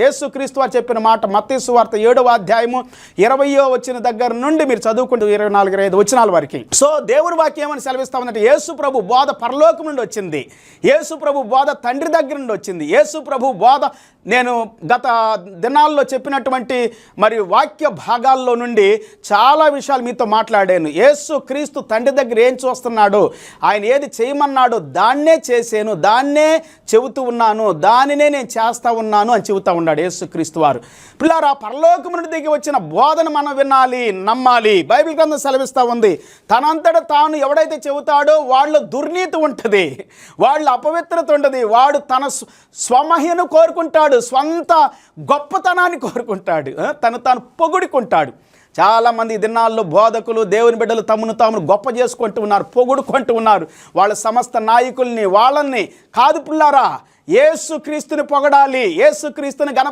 యేసుక్రీస్తు వారు చెప్పిన మాట మత్తయి సువార్త 7వ అధ్యాయము 20వ వచనం దగ్గర నుండి మీరు చదువుకుంటూ 24, 25 వచనాల వరకు. సో దేవుని వాక్యం ఏమని సెలవిస్తా ఉందంటే, యేసు ప్రభు బోధ పరలోకం నుండి వచ్చింది, యేసు ప్రభు బోధ తండ్రి దగ్గర నుండి వచ్చింది. యేసు ప్రభు బోధ నేను గత దినాల్లో చెప్పినటువంటి మరి వాక్య భాగాల్లో నుండి చాలా విషయాలు మీతో మాట్లాడాను. యేసు క్రీస్తు తండ్రి దగ్గర ఏం చూస్తున్నాడు, ఆయన ఏది చేయమన్నాడో దాన్నే చేశాను, దాన్నే చెబుతూ ఉన్నాను, దానినే నేను చేస్తా ఉన్నాను అని చెబుతా ఉన్నాడు యేసుక్రీస్తు వారు. పిల్లారా, పరలోకము నుండి దిగి వచ్చిన బోధన మనం వినాలి, నమ్మాలి. బైబిల్ గ్రంథం సెలవిస్తూ ఉంది, తనంతట తాను ఎవడైతే చెబుతాడో వాళ్ళ దుర్నీతి ఉంటుంది, వాళ్ళ అపవిత్రత ఉంటుంది, వాడు తన స్వమహిను కోరుకుంటాడు, స్వంత గొప్పతనాన్ని కోరుకుంటాడు, తను తాను పొగుడుకుంటాడు. చాలామంది దినాల్లో బోధకులు, దేవుని బిడ్డలు తమను తాము గొప్ప చేసుకుంటూ ఉన్నారు, పొగుడుకుంటూ ఉన్నారు. వాళ్ళ సమస్త నాయకుల్ని వాళ్ళని కాదు పిల్లారా, యేసుక్రీస్తుని పొగడాలి, యేసుక్రీస్తుని